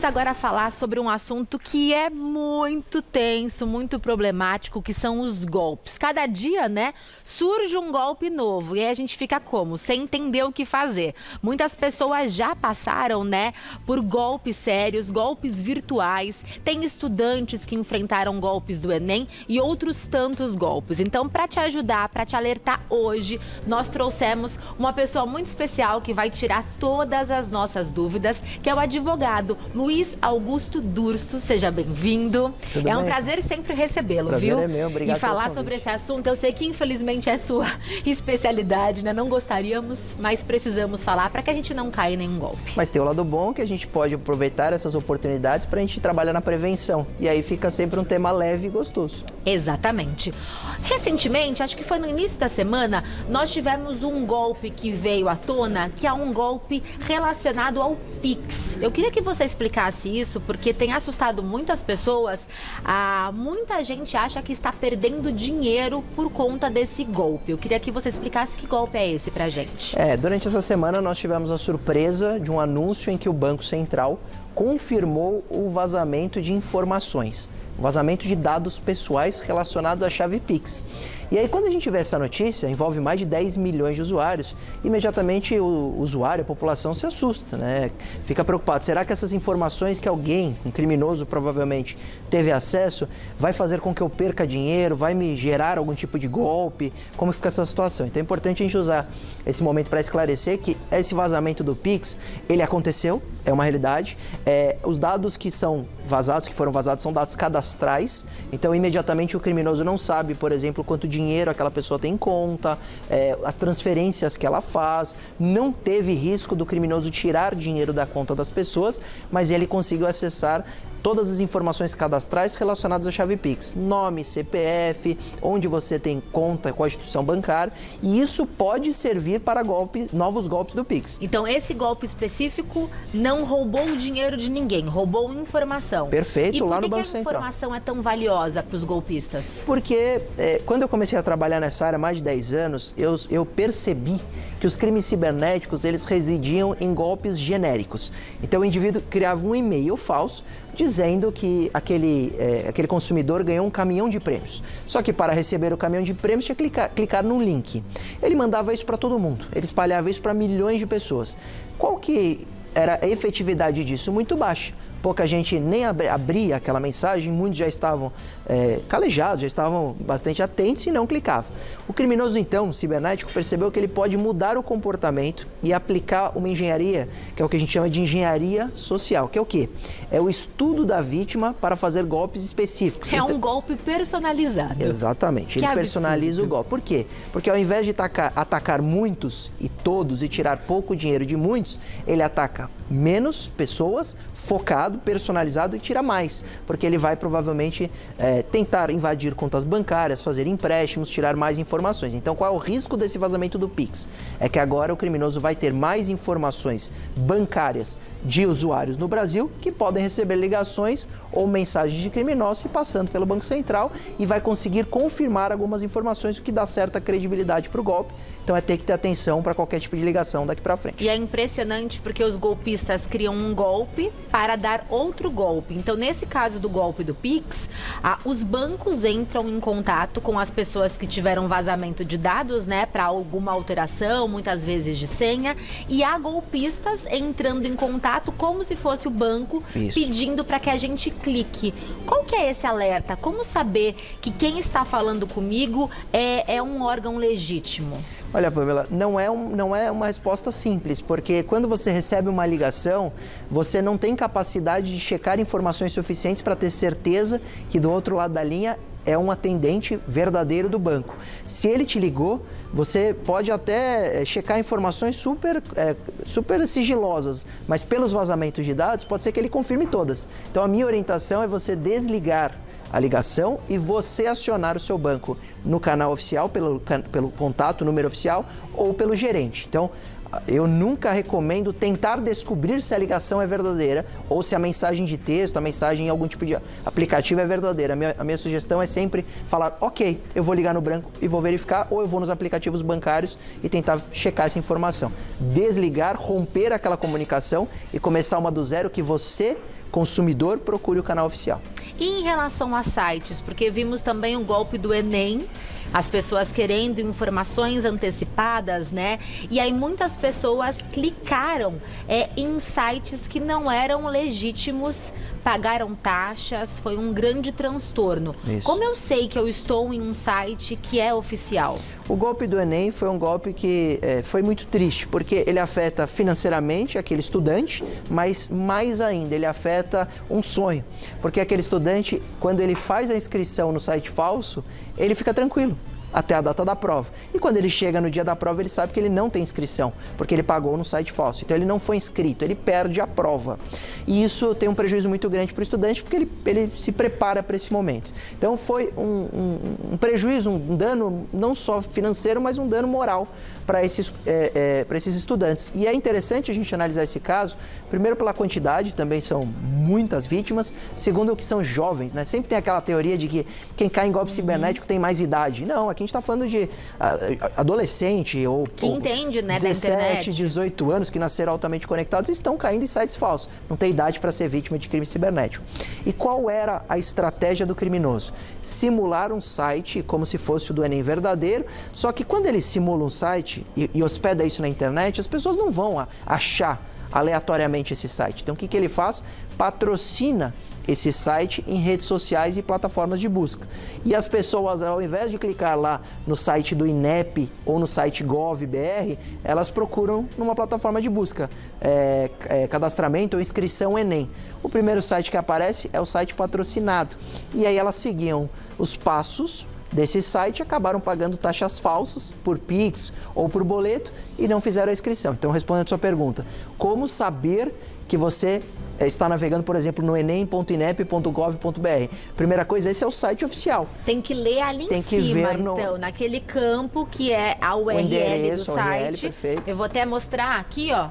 Agora falar sobre um assunto que é muito tenso, muito problemático, que são os golpes. Cada dia, né, surge um golpe novo e aí a gente fica como? Sem entender o que fazer. Muitas pessoas já passaram, né, por golpes sérios, golpes virtuais. Tem estudantes que enfrentaram golpes do Enem e outros tantos golpes. Então, para te ajudar, para te alertar hoje, nós trouxemos uma pessoa muito especial que vai tirar todas as nossas dúvidas, que é o advogado Luiz Augusto Durso. Seja bem-vindo. É um prazer sempre recebê-lo, viu? Prazer é meu, obrigado. E falar sobre esse assunto, eu sei que infelizmente é sua especialidade, né? Não gostaríamos, mas precisamos falar para que a gente não caia em nenhum golpe. Mas tem o lado bom que a gente pode aproveitar essas oportunidades para a gente trabalhar na prevenção. E aí fica sempre um tema leve e gostoso. Exatamente. Recentemente, acho que foi no início da semana, nós tivemos um golpe que veio à tona, que é um golpe relacionado ao Pix. Eu queria que você explicasse isso, porque tem assustado muitas pessoas. Muita gente acha que está perdendo dinheiro por conta desse golpe. Eu queria que você explicasse que golpe é esse pra gente. Durante essa semana nós tivemos a surpresa de um anúncio em que o Banco Central confirmou o vazamento de informações. Vazamento de dados pessoais relacionados à chave Pix. E aí, quando a gente vê essa notícia, envolve mais de 10 milhões de usuários, imediatamente o usuário, a população, se assusta, né? Fica preocupado. Será que essas informações que alguém, um criminoso provavelmente, teve acesso, vai fazer com que eu perca dinheiro, vai me gerar algum tipo de golpe? Como fica essa situação? Então é importante a gente usar esse momento para esclarecer que esse vazamento do Pix, ele aconteceu, é uma realidade. Os dados que são vazados, que foram vazados, são dados cadastrais. Então, imediatamente o criminoso não sabe, por exemplo, quanto dinheiro aquela pessoa tem em conta, as transferências que ela faz. Não teve risco do criminoso tirar dinheiro da conta das pessoas, mas ele conseguiu acessar todas as informações cadastrais relacionadas à chave Pix. Nome, CPF, onde você tem conta, qual a instituição bancária. E isso pode servir para novos golpes do Pix. Então, esse golpe específico não roubou o dinheiro de ninguém, roubou informação. Perfeito, lá no Banco Central. E por que a informação é tão valiosa para os golpistas? Porque quando eu comecei a trabalhar nessa área há mais de 10 anos, eu percebi que os crimes cibernéticos, eles residiam em golpes genéricos. Então, o indivíduo criava um e-mail falso dizendo que aquele consumidor ganhou um caminhão de prêmios. Só que para receber o caminhão de prêmios tinha que clicar num link. Ele mandava isso para todo mundo, ele espalhava isso para milhões de pessoas. Qual que era a efetividade disso? Muito baixa. Pouca gente nem abria aquela mensagem, muitos já estavam calejados, já estavam bastante atentos e não clicavam. O criminoso, então, cibernético, percebeu que ele pode mudar o comportamento e aplicar uma engenharia, que é o que a gente chama de engenharia social, que é o quê? É o estudo da vítima para fazer golpes específicos. É um golpe personalizado. Exatamente, ele personaliza o golpe. Por quê? Porque ao invés de atacar muitos e todos e tirar pouco dinheiro de muitos, ele ataca menos pessoas, focado, personalizado e tira mais, porque ele vai provavelmente tentar invadir contas bancárias, fazer empréstimos, tirar mais informações. Então, qual é o risco desse vazamento do Pix? É que agora o criminoso vai ter mais informações bancárias de usuários no Brasil que podem receber ligações ou mensagens de criminosos se passando pelo Banco Central e vai conseguir confirmar algumas informações, o que dá certa credibilidade para o golpe. Então, é ter que ter atenção para qualquer tipo de ligação daqui para frente. E é impressionante porque os golpistas criam um golpe para dar outro golpe. Então, nesse caso do golpe do Pix, os bancos entram em contato com as pessoas que tiveram vazamento de dados, né, para alguma alteração, muitas vezes de senha, e há golpistas entrando em contato como se fosse o banco, pedindo para que a gente clique. Qual que é esse alerta? Como saber que quem está falando comigo é um órgão legítimo? Olha, Pamela, não é uma resposta simples, porque quando você recebe uma ligação, você não tem capacidade de checar informações suficientes para ter certeza que do outro lado da linha é um atendente verdadeiro do banco. Se ele te ligou, você pode até checar informações super sigilosas, mas pelos vazamentos de dados, pode ser que ele confirme todas. Então, a minha orientação é você desligar a ligação e você acionar o seu banco no canal oficial, pelo contato, número oficial, ou pelo gerente. Então, eu nunca recomendo tentar descobrir se a ligação é verdadeira ou se a mensagem de texto, a mensagem em algum tipo de aplicativo é verdadeira. A minha sugestão é sempre falar, ok, eu vou ligar no banco e vou verificar, ou eu vou nos aplicativos bancários e tentar checar essa informação. Desligar, romper aquela comunicação e começar uma do zero que você consumidor, procure o canal oficial. E em relação a sites, porque vimos também o golpe do Enem, as pessoas querendo informações antecipadas, né? E aí muitas pessoas clicaram em sites que não eram legítimos, pagaram taxas, foi um grande transtorno. Isso. Como eu sei que eu estou em um site que é oficial? O golpe do Enem foi um golpe que foi muito triste, porque ele afeta financeiramente aquele estudante, mas mais ainda, ele afeta um sonho. Porque aquele estudante, quando ele faz a inscrição no site falso, ele fica tranquilo até a data da prova. E quando ele chega no dia da prova, ele sabe que ele não tem inscrição, porque ele pagou no site falso. Então ele não foi inscrito, ele perde a prova. E isso tem um prejuízo muito grande para o estudante, porque ele se prepara para esse momento. Então foi um prejuízo, um dano não só financeiro, mas um dano moral para esses estudantes. E é interessante a gente analisar esse caso, primeiro pela quantidade, também são muitas vítimas, segundo, que são jovens, né? Sempre tem aquela teoria de que quem cai em golpe cibernético tem mais idade. Não, aqui a gente está falando de adolescente ou que entende, né, 17, 18 anos, que nasceram altamente conectados e estão caindo em sites falsos. Não tem idade para ser vítima de crime cibernético. E qual era a estratégia do criminoso? Simular um site como se fosse o do Enem verdadeiro, só que quando ele simula um site e hospeda isso na internet, as pessoas não vão achar aleatoriamente esse site. Então, o que ele faz? Patrocina esse site em redes sociais e plataformas de busca. E as pessoas, ao invés de clicar lá no site do INEP ou no site Gov.br, elas procuram numa plataforma de busca, cadastramento ou inscrição Enem. O primeiro site que aparece é o site patrocinado. E aí elas seguiam os passos desse site, acabaram pagando taxas falsas por Pix ou por boleto e não fizeram a inscrição. Então, respondendo a sua pergunta, como saber que você está navegando, por exemplo, no enem.inep.gov.br? Primeira coisa, esse é o site oficial. Tem que ler ali em cima, então, naquele campo que é a URL do site. Perfeito. Eu vou até mostrar aqui, ó.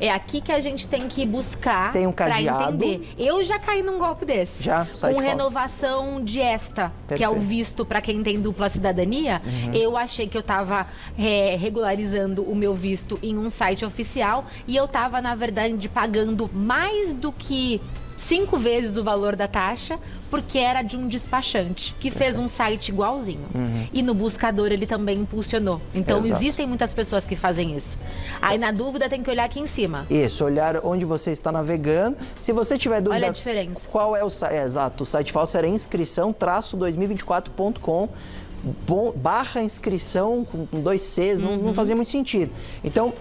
É aqui que a gente tem que buscar para entender. Eu já caí num golpe desse. Já? Com renovação de ESTA, que é o visto para quem tem dupla cidadania. Eu achei que eu estava regularizando o meu visto em um site oficial e eu estava, na verdade, pagando mais do que 5 vezes o valor da taxa, porque era de um despachante que fez um site igualzinho. E no buscador ele também impulsionou. Então, existem muitas pessoas que fazem isso. Aí, na dúvida, tem que olhar aqui em cima. Isso, olhar onde você está navegando. Se você tiver dúvida... Olha a diferença. Qual é o site? Exato, o site falso era inscrição.com/inscrição com 2 Cs, não fazia muito sentido. Então,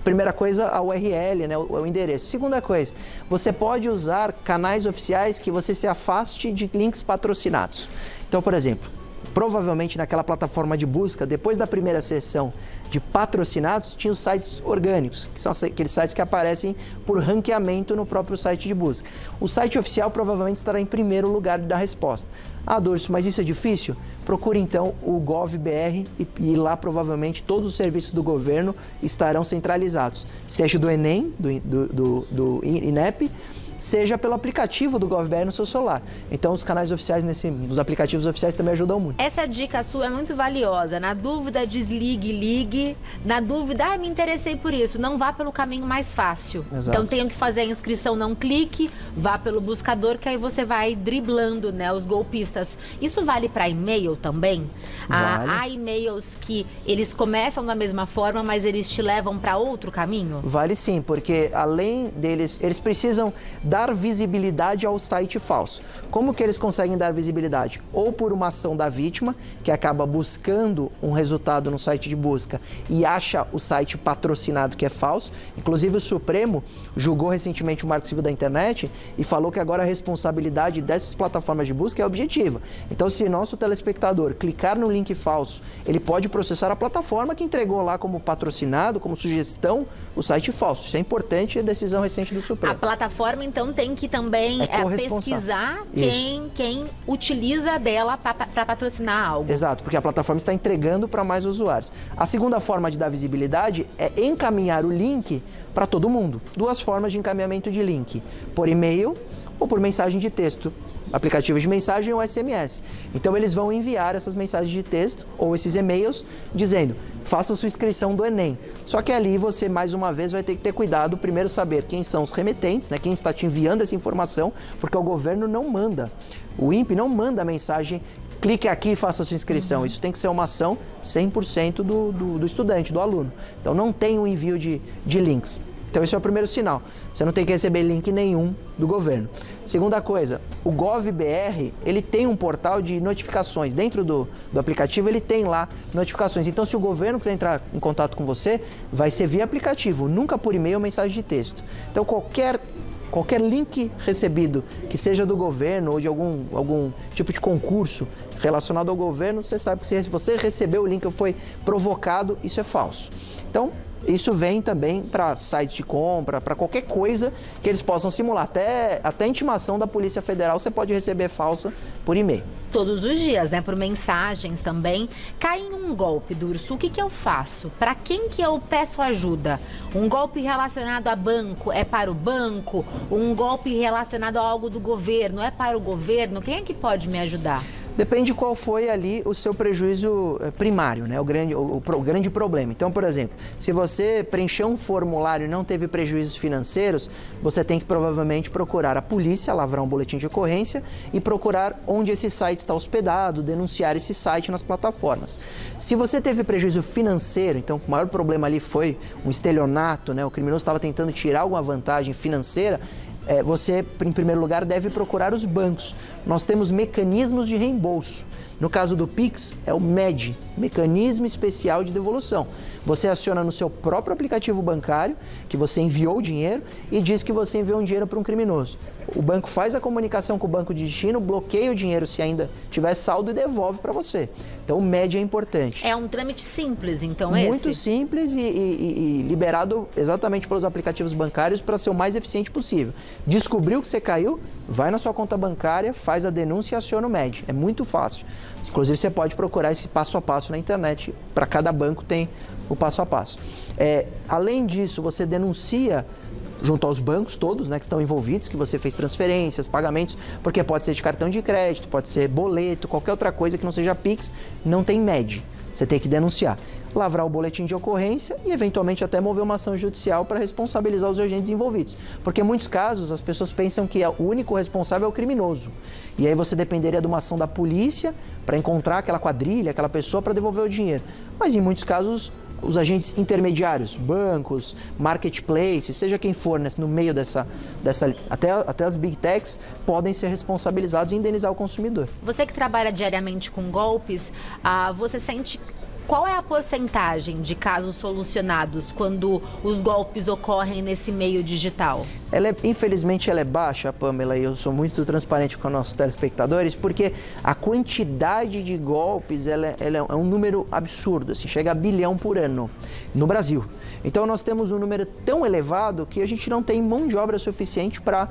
primeira coisa, a URL, né, o endereço. Segunda coisa, você pode usar canais oficiais que você se afaste de links patrocinados. Então, por exemplo, provavelmente naquela plataforma de busca, depois da primeira sessão de patrocinados, tinha os sites orgânicos, que são aqueles sites que aparecem por ranqueamento no próprio site de busca. O site oficial provavelmente estará em primeiro lugar da resposta. Ah, Durso, mas isso é difícil? Procure então o Gov.br e lá provavelmente todos os serviços do governo estarão centralizados. Seja do Enem, do INEP, seja pelo aplicativo do Gov.br no seu celular. Então, os canais oficiais nos aplicativos oficiais também ajudam muito. Essa dica sua é muito valiosa. Na dúvida, desligue, ligue. Na dúvida, me interessei por isso. Não vá pelo caminho mais fácil. Exato. Então, tenho que fazer a inscrição, não clique. Vá pelo buscador, que aí você vai driblando, né, os golpistas. Isso vale para e-mail também? Vale. Há e-mails que eles começam da mesma forma, mas eles te levam para outro caminho? Vale sim, porque além deles, eles precisam dar visibilidade ao site falso. Como que eles conseguem dar visibilidade? Ou por uma ação da vítima, que acaba buscando um resultado no site de busca e acha o site patrocinado que é falso. Inclusive o Supremo julgou recentemente o Marco Civil da Internet e falou que agora a responsabilidade dessas plataformas de busca é objetiva. Então, se nosso telespectador clicar no link falso, ele pode processar a plataforma que entregou lá como patrocinado, como sugestão, o site falso. Isso é importante, é decisão recente do Supremo. A plataforma, então, tem que também pesquisar quem utiliza dela para patrocinar algo. Exato, porque a plataforma está entregando para mais usuários. A segunda forma de dar visibilidade é encaminhar o link para todo mundo. 2 formas de encaminhamento de link: por e-mail ou por mensagem de texto. Aplicativos de mensagem ou SMS. Então, eles vão enviar essas mensagens de texto ou esses e-mails dizendo: faça sua inscrição do Enem. Só que ali você, mais uma vez, vai ter que ter cuidado, primeiro saber quem são os remetentes, né, quem está te enviando essa informação, porque o governo não manda, o INPE não manda a mensagem, clique aqui e faça sua inscrição. Isso tem que ser uma ação 100% do estudante, do aluno. Então não tem um envio de links. Então esse é o primeiro sinal. Você não tem que receber link nenhum do governo. Segunda coisa, o GovBR, ele tem um portal de notificações. Dentro do aplicativo ele tem lá notificações. Então se o governo quiser entrar em contato com você, vai ser via aplicativo, nunca por e-mail ou mensagem de texto. Então qualquer link recebido, que seja do governo ou de algum tipo de concurso relacionado ao governo, você sabe que se você recebeu o link ou foi provocado, isso é falso. Então, isso vem também para sites de compra, para qualquer coisa que eles possam simular. Até a intimação da Polícia Federal você pode receber falsa por e-mail. Todos os dias, né? Por mensagens também. Cai em um golpe, Durso, o que eu faço? Para quem que eu peço ajuda? Um golpe relacionado a banco é para o banco? Um golpe relacionado a algo do governo é para o governo? Quem é que pode me ajudar? Depende qual foi ali o seu prejuízo primário, né? O grande problema. Então, por exemplo, se você preencheu um formulário e não teve prejuízos financeiros, você tem que provavelmente procurar a polícia, lavrar um boletim de ocorrência e procurar onde esse site está hospedado, denunciar esse site nas plataformas. Se você teve prejuízo financeiro, então o maior problema ali foi um estelionato, né? O criminoso estava tentando tirar alguma vantagem financeira, você, em primeiro lugar, deve procurar os bancos. Nós temos mecanismos de reembolso. No caso do Pix, é o MED, Mecanismo Especial de Devolução. Você aciona no seu próprio aplicativo bancário que você enviou o dinheiro e diz que você enviou um dinheiro para um criminoso. O banco faz a comunicação com o banco de destino, bloqueia o dinheiro se ainda tiver saldo e devolve para você. Então, o MED é importante. É um trâmite simples, então, esse? Muito simples e liberado exatamente pelos aplicativos bancários para ser o mais eficiente possível. Descobriu que você caiu, vai na sua conta bancária, faz a denúncia e aciona o MED. É muito fácil. Inclusive, você pode procurar esse passo a passo na internet. Para cada banco tem o passo a passo. Além disso, você denuncia junto aos bancos todos, né, que estão envolvidos, que você fez transferências, pagamentos, porque pode ser de cartão de crédito, pode ser boleto, qualquer outra coisa que não seja Pix, não tem MED. Você tem que denunciar, lavrar o boletim de ocorrência e, eventualmente, até mover uma ação judicial para responsabilizar os agentes envolvidos. Porque, em muitos casos, as pessoas pensam que o único responsável é o criminoso. E aí você dependeria de uma ação da polícia para encontrar aquela quadrilha, aquela pessoa para devolver o dinheiro. Mas, em muitos casos, os agentes intermediários, bancos, marketplaces, seja quem for, né, no meio até as big techs, podem ser responsabilizados e indenizar o consumidor. Você que trabalha diariamente com golpes, você sente... Qual é a porcentagem de casos solucionados quando os golpes ocorrem nesse meio digital? Infelizmente, ela é baixa, Pamela, e eu sou muito transparente com os nossos telespectadores, porque a quantidade de golpes ela é um número absurdo, assim, chega a 1 bilhão por ano no Brasil. Então, nós temos um número tão elevado que a gente não tem mão de obra suficiente para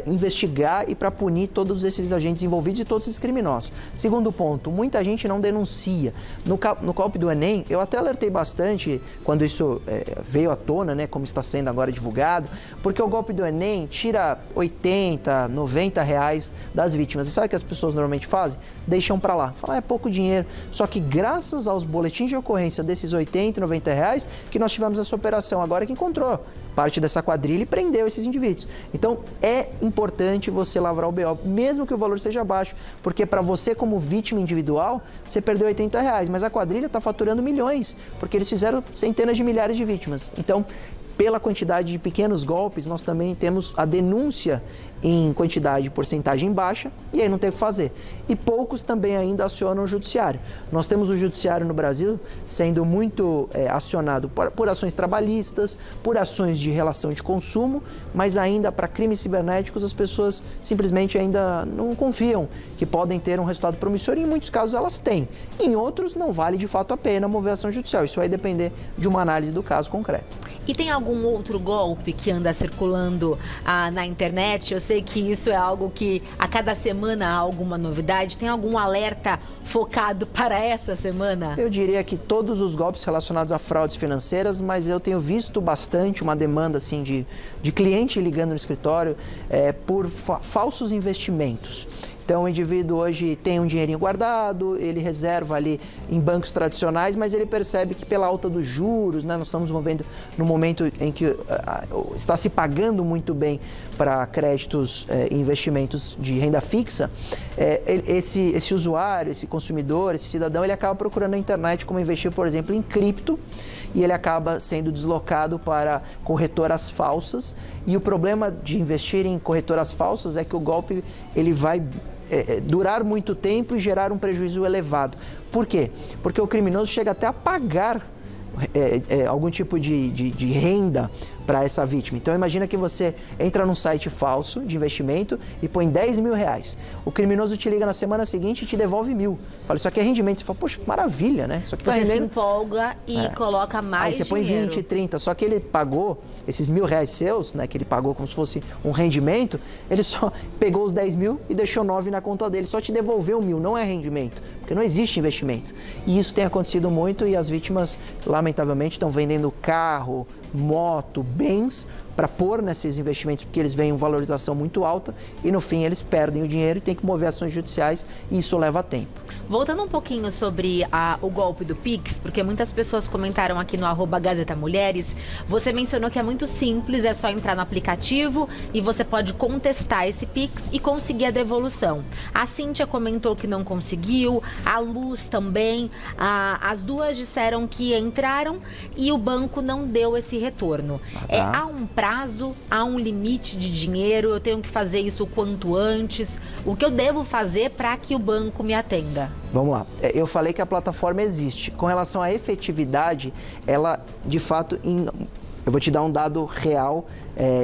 investigar e para punir todos esses agentes envolvidos e todos esses criminosos. Segundo ponto, muita gente não denuncia. No golpe do Enem, eu até alertei bastante quando isso veio à tona, né, como está sendo agora divulgado, porque o golpe do Enem tira 80, 90 reais das vítimas. E sabe o que as pessoas normalmente fazem? Deixam para lá. Falam, é pouco dinheiro. Só que graças aos boletins de ocorrência desses 80, 90 reais, que nós tivemos essa operação agora que encontrou parte dessa quadrilha e prendeu esses indivíduos. Então, é importante você lavrar o BO, mesmo que o valor seja baixo, porque para você, como vítima individual, você perdeu 80 reais, mas a quadrilha está faturando milhões, porque eles fizeram centenas de milhares de vítimas. Então, pela quantidade de pequenos golpes, nós também temos a denúncia em quantidade e porcentagem baixa, e aí não tem o que fazer. E poucos também ainda acionam o judiciário. Nós temos o judiciário no Brasil sendo muito acionado por ações trabalhistas, por ações de relação de consumo, mas ainda para crimes cibernéticos as pessoas simplesmente ainda não confiam que podem ter um resultado promissor, e em muitos casos elas têm. Em outros não vale de fato a pena mover ação judicial. Isso vai depender de uma análise do caso concreto. E tem algum outro golpe que anda circulando na internet? Eu sei que isso é algo que a cada semana há alguma novidade. Tem algum alerta focado para essa semana? Eu diria que todos os golpes relacionados a fraudes financeiras, mas eu tenho visto bastante uma demanda assim, de cliente ligando no escritório por falsos investimentos. Então, o indivíduo hoje tem um dinheirinho guardado, ele reserva ali em bancos tradicionais, mas ele percebe que pela alta dos juros, né, nós estamos vivendo no momento em que está se pagando muito bem para créditos e investimentos de renda fixa, esse usuário, esse consumidor, esse cidadão, ele acaba procurando na internet como investir, por exemplo, em cripto, e ele acaba sendo deslocado para corretoras falsas. E o problema de investir em corretoras falsas é que o golpe ele vai durar muito tempo e gerar um prejuízo elevado. Por quê? Porque o criminoso chega até a pagar algum tipo de renda para essa vítima. Então, imagina que você entra num site falso de investimento e põe 10 mil reais. O criminoso te liga na semana seguinte e te devolve 1.000. Fala, isso aqui é rendimento. Você fala, poxa, que maravilha, né? Isso aqui tá rendendo. Você se rendendo. empolga e coloca mais Aí você põe dinheiro. 20, 30. Só que ele pagou esses 1.000 reais seus, né? Que ele pagou como se fosse um rendimento. Ele só pegou os 10 mil e deixou 9 na conta dele. Só te devolveu 1.000. Não é rendimento, porque não existe investimento. E isso tem acontecido muito e as vítimas, lamentavelmente, estão vendendo carro, moto, bens para pôr nesses investimentos, porque eles veem uma valorização muito alta e no fim eles perdem o dinheiro e tem que mover ações judiciais e isso leva tempo. Voltando um pouquinho sobre o golpe do Pix, porque muitas pessoas comentaram aqui no @Gazeta Mulheres, você mencionou que é muito simples, é só entrar no aplicativo e você pode contestar esse Pix e conseguir a devolução. A Cíntia comentou que não conseguiu, a Luz também, as duas disseram que entraram e o banco não deu esse retorno. Há um prazo, há um limite de dinheiro, eu tenho que fazer isso o quanto antes, o que eu devo fazer para que o banco me atenda? Vamos lá, eu falei que a plataforma existe. Com relação à efetividade, ela de fato, eu vou te dar um dado real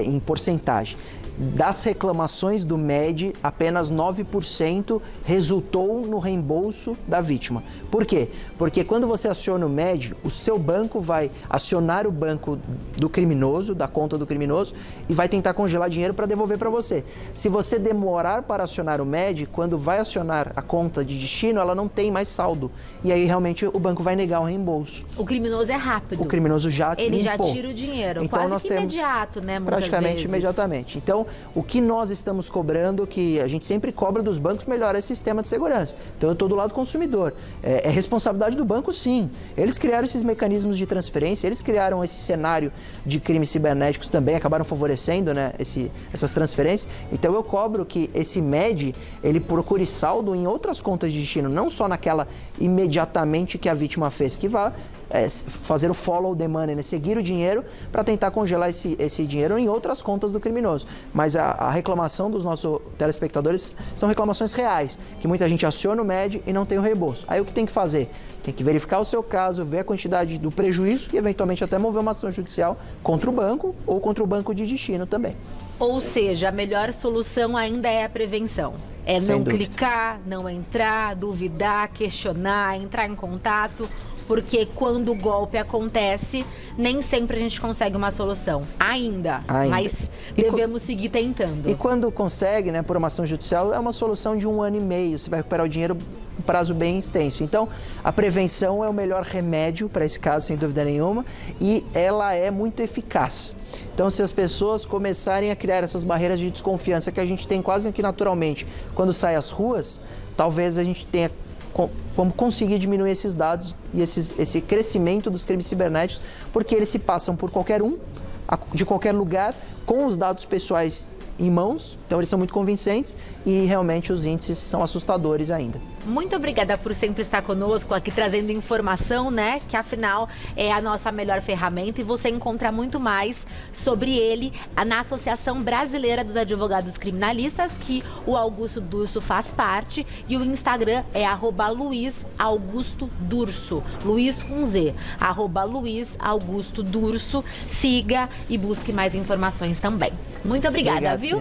em porcentagem. Das reclamações do MED, apenas 9% resultou no reembolso da vítima. Por quê? Porque quando você aciona o MED, o seu banco vai acionar o banco do criminoso, da conta do criminoso, e vai tentar congelar dinheiro para devolver para você. Se você demorar para acionar o MED, quando vai acionar a conta de destino, ela não tem mais saldo. E aí, realmente, o banco vai negar o reembolso. O criminoso é rápido. O criminoso já Ele limpou. Já tira o dinheiro, então, quase que imediato, né? Muitas praticamente vezes. Imediatamente. Então, o que nós estamos cobrando, que a gente sempre cobra dos bancos, melhorar esse sistema de segurança. Então, eu estou do lado do consumidor. É responsabilidade do banco, sim. Eles criaram esses mecanismos de transferência, eles criaram esse cenário de crimes cibernéticos também, acabaram favorecendo, né, essas transferências. Então, eu cobro que esse MED, ele procure saldo em outras contas de destino, não só naquela imediatamente que a vítima fez, que vá fazer o follow the money, né? Seguir o dinheiro para tentar congelar esse dinheiro em outras contas do criminoso. Mas a reclamação dos nossos telespectadores são reclamações reais, que muita gente aciona o MED e não tem o reembolso. Aí o que tem que fazer? Tem que verificar o seu caso, ver a quantidade do prejuízo e eventualmente até mover uma ação judicial contra o banco ou contra o banco de destino também. Ou seja, a melhor solução ainda é a prevenção. É não clicar, não entrar, duvidar, questionar, entrar em contato. Porque quando o golpe acontece, nem sempre a gente consegue uma solução. Ainda. Mas devemos seguir tentando. E quando consegue, né, por uma ação judicial, é uma solução de 1 ano e meio. Você vai recuperar o dinheiro um prazo bem extenso. Então, a prevenção é o melhor remédio para esse caso, sem dúvida nenhuma, e ela é muito eficaz. Então, se as pessoas começarem a criar essas barreiras de desconfiança que a gente tem quase que naturalmente quando sai às ruas, talvez a gente tenha como conseguir diminuir esses dados e esse crescimento dos crimes cibernéticos, porque eles se passam por qualquer um, de qualquer lugar, com os dados pessoais em mãos, então eles são muito convincentes e realmente os índices são assustadores ainda. Muito obrigada por sempre estar conosco aqui trazendo informação, né? Que afinal é a nossa melhor ferramenta e você encontra muito mais sobre ele na Associação Brasileira dos Advogados Criminalistas, que o Augusto Durso faz parte, e o Instagram é @LuizAugustoDurso, Luiz com Z, @LuizAugustoDurso. Siga e busque mais informações também. Muito obrigada, viu?